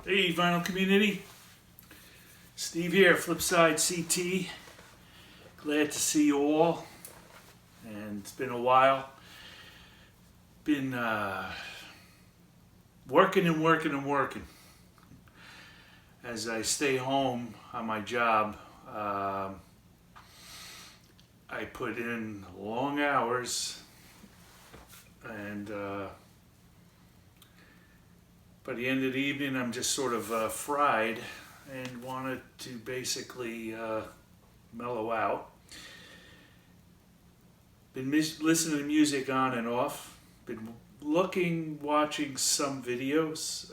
Hey, vinyl community. Steve here, FlipSideCT. Glad to see you all. And it's been a while. Been working and working and working. As I stay home on my job, I put in long hours, and by the end of the evening I'm just sort of fried and wanted to basically mellow out. Been listening to music on and off. Been watching some videos.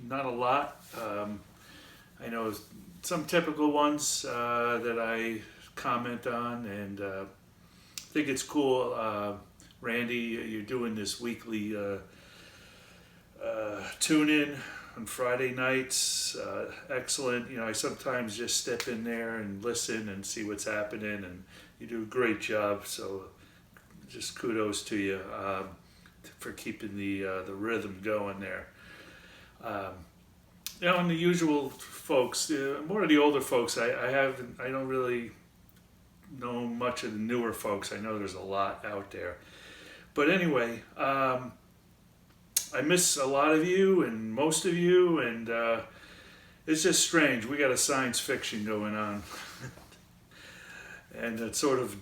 Not a lot. I know some typical ones that I comment on, and think it's cool. Randy, you're doing this weekly tune-in on Friday nights. Excellent. You know, I sometimes just step in there and listen and see what's happening, and you do a great job. So just kudos to you for keeping the rhythm going there. You know, and the usual folks, more of the older folks, I don't really know much of the newer folks. I know there's a lot out there. But anyway, I miss a lot of you and most of you, and it's just strange. We got a science fiction going on. And it's sort of,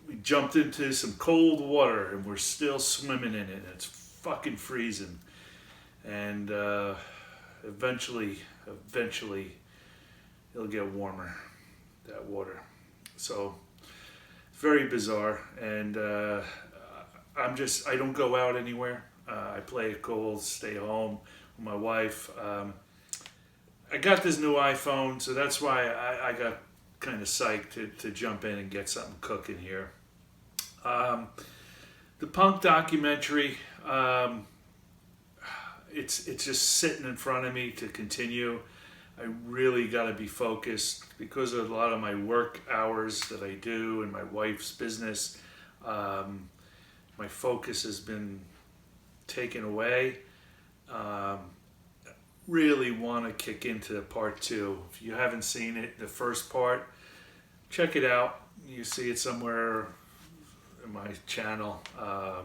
we jumped into some cold water and we're still swimming in it. It's fucking freezing. And eventually it'll get warmer, that water. So very bizarre. And I don't go out anywhere. I play it cold, stay home with my wife. I got this new iPhone, so that's why I got kind of psyched to jump in and get something cooking here. The punk documentary, it's just sitting in front of me to continue. I really got to be focused because of a lot of my work hours that I do and my wife's business. My focus has been taken away. Really want to kick into part 2. If you haven't seen it, the first part, check it out. You see it somewhere in my channel. I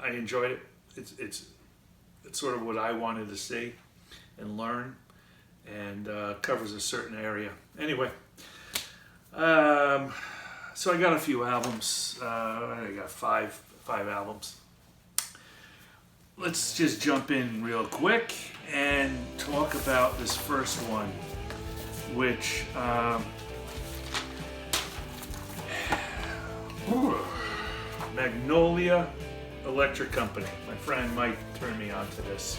enjoyed it. It's sort of what I wanted to see and learn, and covers a certain area. Anyway, so I got a few albums. I got five albums. Let's just jump in real quick and talk about this first one, which Magnolia Electric Company. My friend Mike turned me on to this.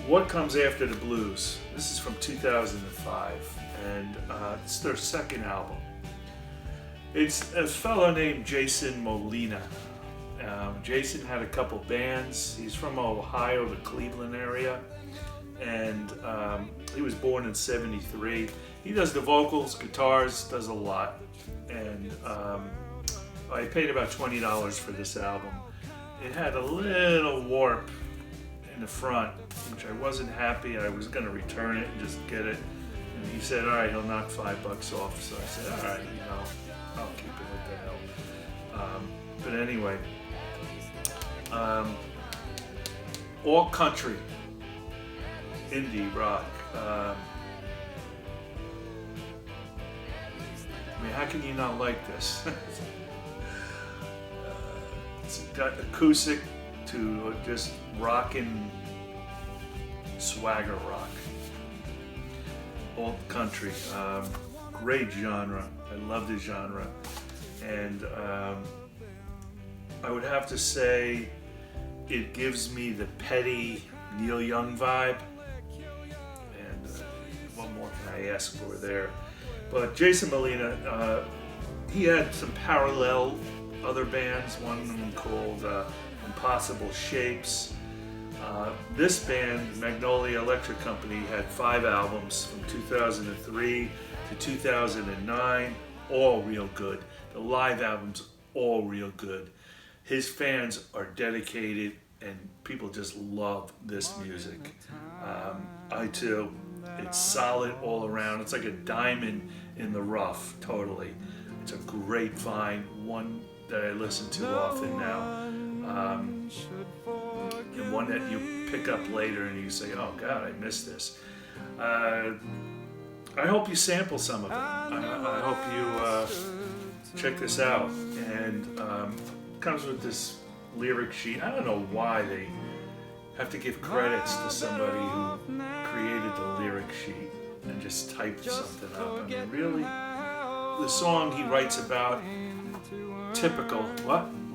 What Comes After the Blues? This is from 2005, and it's their second album. It's a fellow named Jason Molina. Jason had a couple bands. He's from Ohio, the Cleveland area, and he was born in '73. He does the vocals, guitars, does a lot, and I paid about $20 for this album. It had a little warp in the front, which I wasn't happy. I was going to return it and just get it, and he said, all right, he'll knock $5 off. So I said, all right, I'll keep it. What the hell. But anyway, all country, indie rock. I mean, how can you not like this? It's got acoustic to just rockin' swagger rock. All country. Great genre. I love the genre. And I would have to say it gives me the petty Neil Young vibe. And what more can I ask for there? But Jason Molina, he had some parallel other bands, one of them called Impossible Shapes. This band, Magnolia Electric Company, had 5 albums from 2003 to 2009, all real good. The live albums, all real good. His fans are dedicated and people just love this music. I too. It's solid all around. It's like a diamond in the rough, totally. It's a great find, one that I listen to often now, and one that you pick up later and you say, oh God, I missed this. I hope you sample some of it. I hope you check this out. And comes with this lyric sheet. I don't know why they have to give credits to somebody who created the lyric sheet and just typed something up. I mean, really, the song he writes about typical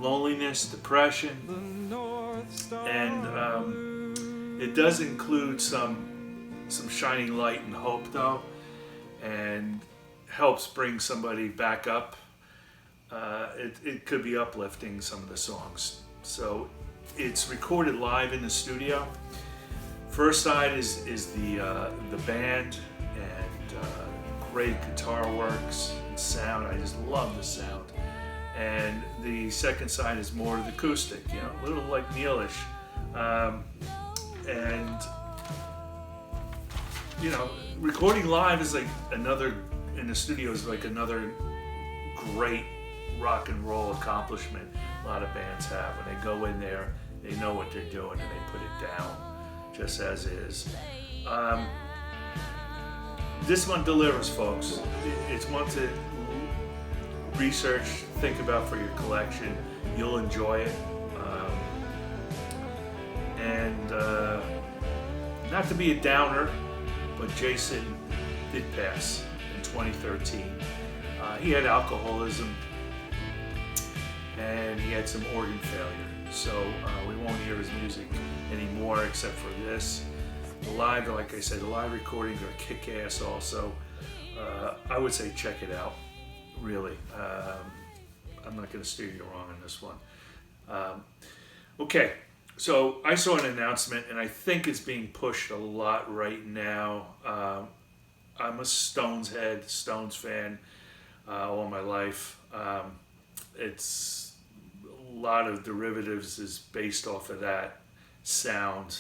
loneliness, depression, and it does include some shining light and hope though, and helps bring somebody back up. It could be uplifting, some of the songs. So it's recorded live in the studio. First side is the band, and great guitar works and sound. I just love the sound. And the second side is more of the acoustic, a little like Neilish. And recording live is like another, in the studio is like another great rock and roll accomplishment a lot of bands have. When they go in there, they know what they're doing and they put it down just as is. This one delivers, folks. It's one to research, think about for your collection. You'll enjoy it. And not to be a downer, but Jason did pass in 2013. He had alcoholism and he had some organ failure. So we won't hear his music anymore except for this. The live, like I said, the live recordings are kick-ass also. I would say check it out, really. I'm not going to steer you wrong on this one. Okay, so I saw an announcement, and I think it's being pushed a lot right now. I'm a Stones head, Stones fan all my life. It's a lot of derivatives is based off of that sound,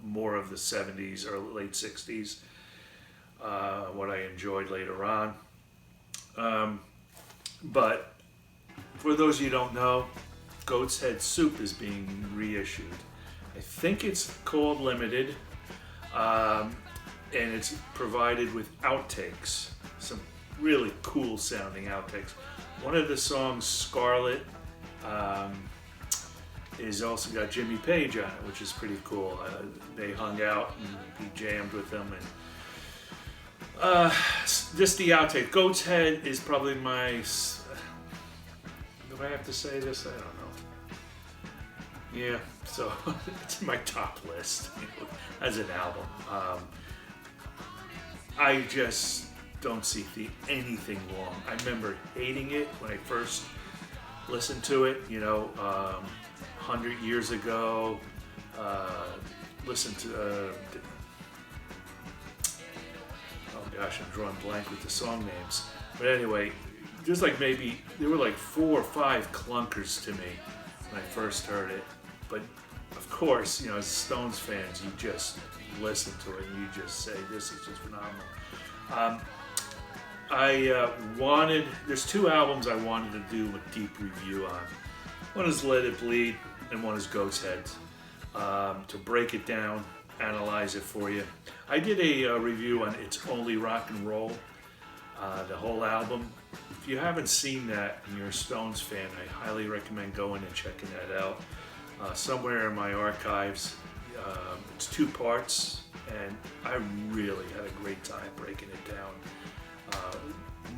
more of the 70s or late 60s, what I enjoyed later on. But for those of you who don't know, Goat's Head Soup is being reissued. I think it's called Limited, and it's provided with outtakes, some really cool sounding outtakes. One of the songs, Scarlet, is also got Jimmy Page on it, which is pretty cool. They hung out and he jammed with them, and just the outtake. Goat's Head is probably my. Do I have to say this? I don't know. Yeah, so it's my top list as an album. I just don't see anything wrong. I remember hating it when I first listened to it, 100 years ago. Listened to, oh gosh, I'm drawing blank with the song names. But anyway, there's like maybe, there were like 4 or 5 clunkers to me when I first heard it. But of course, as Stones fans, you just listen to it and you just say, this is just phenomenal. There's 2 albums I wanted to do a deep review on. One is Let It Bleed and one is Goat's Head. To break it down, analyze it for you. I did a review on It's Only Rock and Roll, the whole album. If you haven't seen that and you're a Stones fan, I highly recommend going and checking that out. Somewhere in my archives, it's 2 parts, and I really had a great time breaking it down.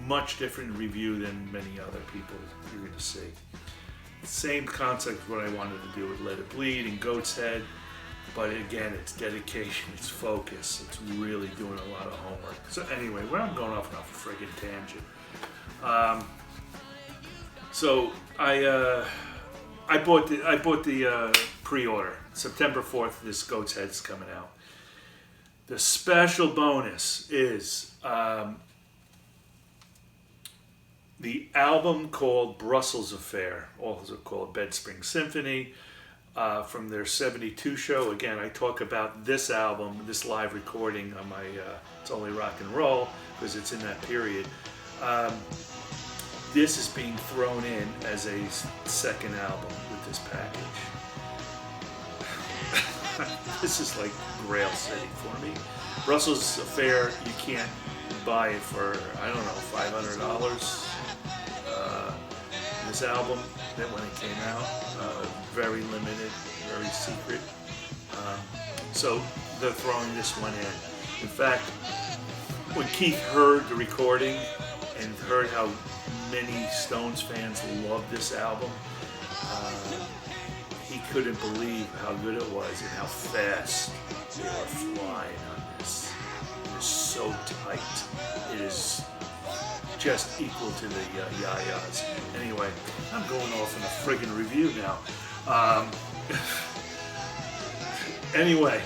Much different review than many other people you're going to see. Same concept what I wanted to do with Let It Bleed and Goat's Head, but again, it's dedication, it's focus, it's really doing a lot of homework. So anyway, I'm going off a friggin' tangent. So I bought the pre-order. September 4th, this Goat's Head is coming out. The special bonus is the album called Brussels Affair, also called Bed Spring Symphony. from their 72 show. Again, I talk about this album, this live recording on my It's Only Rock and Roll, because it's in that period. This is being thrown in as a second album with this package. This is like Grail City for me. Brussels Affair, you can't buy it for, I don't know, $500. This album, that when it came out, very limited, very secret. So they're throwing this one in. In fact, when Keith heard the recording and heard how many Stones fans loved this album, he couldn't believe how good it was and how fast they were flying on this. It is so tight. It is just equal to the Yayas. Anyway, I'm going off in a friggin' review now. Anyway,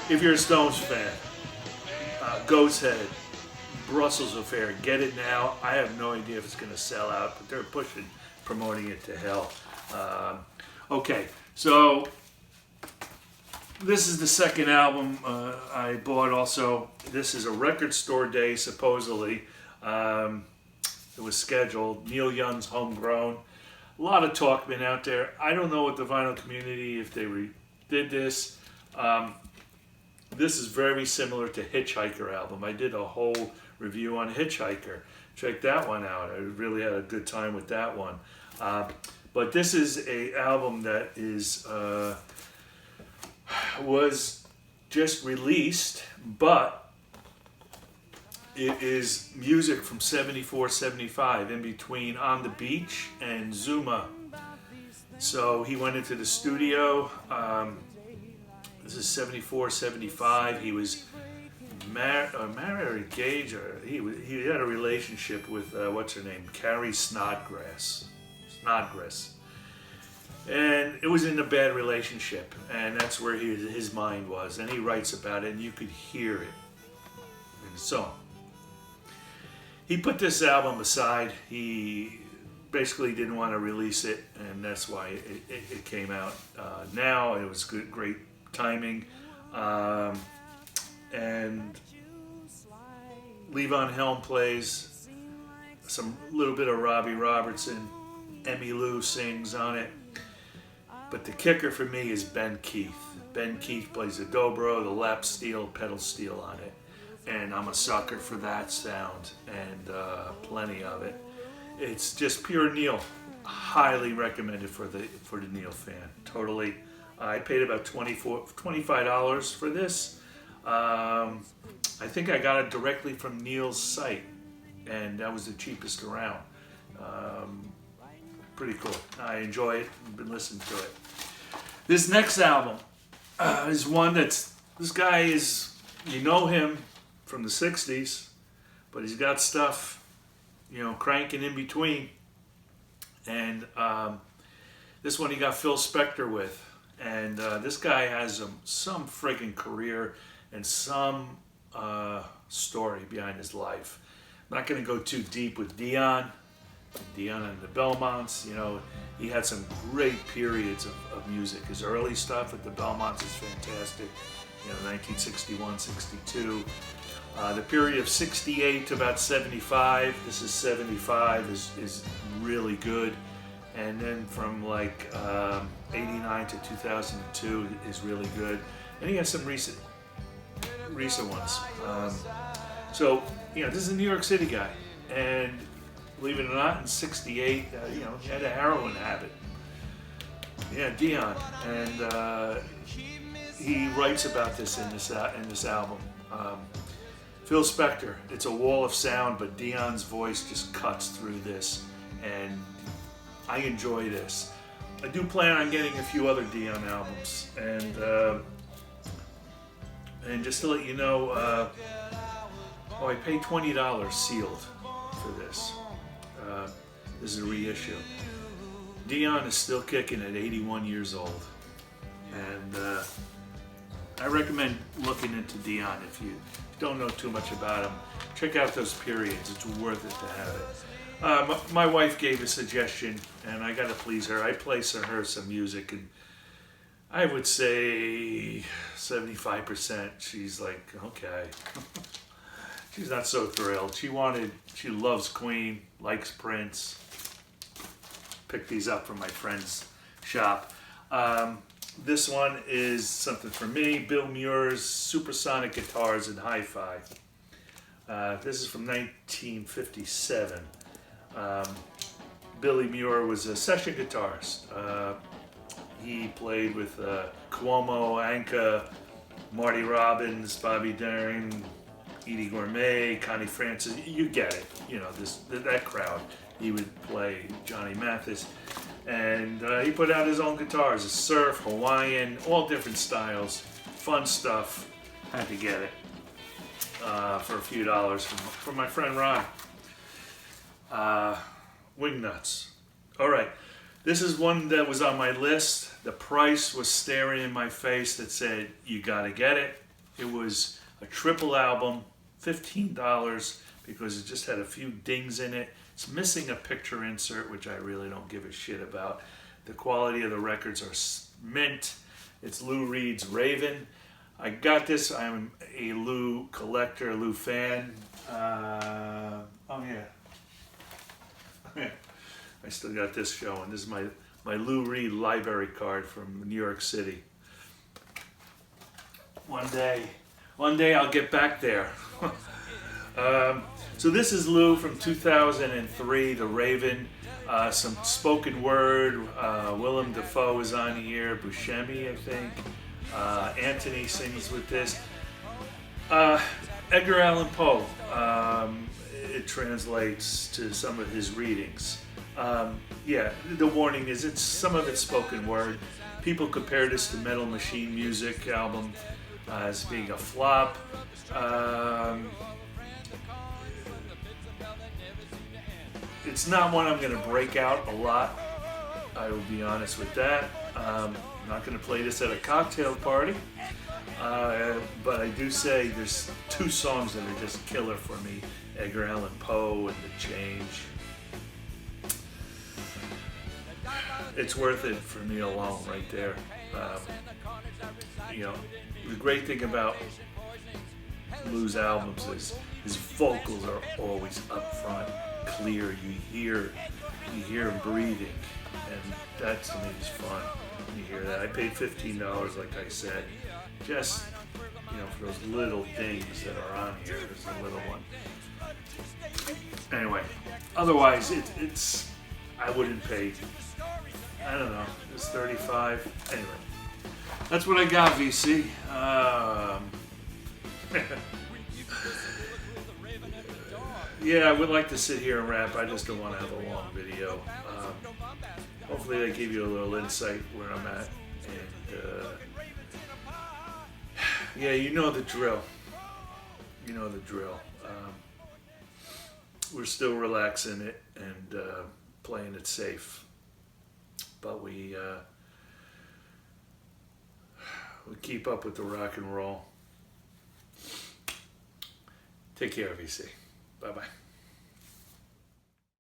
if you're a Stones fan, Goat's Head, Brussels Affair, get it now. I have no idea if it's going to sell out, but they're promoting it to hell. Okay, so this is the second album I bought also. This is a record store day, supposedly. It was scheduled. Neil Young's Homegrown. A lot of talk been out there. I don't know what the vinyl community, if they did this. This is very similar to Hitchhiker album. I did a whole review on Hitchhiker. Check that one out. I really had a good time with that one. But this is an album that was just released, but it is music from 74, 75, in between On the Beach and Zuma. So he went into the studio. This is 74, 75. He was married or engaged, or he had a relationship with, what's her name? Carrie Snodgrass. And it was in a bad relationship, and that's where his mind was. And he writes about it, and you could hear it in the song. He put this album aside. He basically didn't want to release it, and that's why it came out now. It was great timing. And Levon Helm plays, some little bit of Robbie Robertson. Emmylou sings on it. But the kicker for me is Ben Keith. Ben Keith plays the dobro, the lap steel, pedal steel on it. And I'm a sucker for that sound, and plenty of it. It's just pure Neil. Highly recommended for the Neil fan. Totally. I paid about $25 for this. I think I got it directly from Neil's site, and that was the cheapest around. Pretty cool. I enjoy it. I've been listening to it. This next album is one that's, this guy is, you know him from the 60s, but he's got stuff, cranking in between. And this one he got Phil Spector with. And this guy has some friggin' career and some story behind his life. I'm not going to go too deep with Dion and the Belmonts. He had some great periods of music. His early stuff with the Belmonts is fantastic. 1961, 62. The period of 68 to about 75, this is 75, is really good. And then from like 89 to 2002 is really good. And he has some recent ones. So, this is a New York City guy. And believe it or not, in 68, he had a heroin habit. Yeah, Dion. And he writes about this in this album. Phil Spector, it's a wall of sound, but Dion's voice just cuts through this. And I enjoy this. I do plan on getting a few other Dion albums. And just to let you know, I paid $20 sealed for this. This is a reissue. Dion is still kicking at 81 years old. And I recommend looking into Dion if you don't know too much about him. Check out those periods. It's worth it to have it. My wife gave a suggestion, and I got to please her. I play her some music, and I would say 75%. She's like, okay. She's not so thrilled. She loves Queen, likes Prince. Picked these up from my friend's shop. This one is something for me. Bill Muir's Supersonic Guitars and Hi-Fi. This is from 1957. Billy Muir was a session guitarist. He played with Cuomo, Anka, Marty Robbins, Bobby Darin, Edie Gourmet, Connie Francis. You get it. You know, that crowd. He would play Johnny Mathis. And he put out his own guitars, surf, Hawaiian, all different styles. Fun stuff. Had to get it for a few dollars from my friend Ron. Wingnuts. All right. This is one that was on my list. The price was staring in my face that said, you gotta get it. It was a triple album, $15, because it just had a few dings in it. It's missing a picture insert, which I really don't give a shit about. The quality of the records are mint. It's Lou Reed's Raven. I got this. I'm a Lou collector, Lou fan. Oh yeah. I still got this showing. This is my Lou Reed library card from New York City. One day I'll get back there. So this is Lou from 2003, The Raven. Some spoken word. Willem Dafoe is on here. Buscemi, I think. Anthony sings with this. Edgar Allan Poe. It translates to some of his readings. Yeah, the warning is some of it's spoken word. People compare this to Metal Machine Music album as being a flop. It's not one I'm going to break out a lot. I will be honest with that. I'm not going to play this at a cocktail party. But I do say there's two songs that are just killer for me. Edgar Allan Poe and The Change. It's worth it for me alone right there. You know, the great thing about Lou's albums is his vocals are always up front, clear. You hear him breathing, and that to me is fun. You hear that. I paid $15, like I said, just for those little things that are on here. There's a little one. Anyway, otherwise it's I wouldn't pay. I don't know. It's $35. Anyway, that's what I got, VC. Yeah, I would like to sit here and rap. I just don't want to have a long video. Hopefully that gave you a little insight where I'm at. And yeah, you know the drill. You know the drill. We're still relaxing it and playing it safe. But we keep up with the rock and roll. Take care, VC. Bye-bye.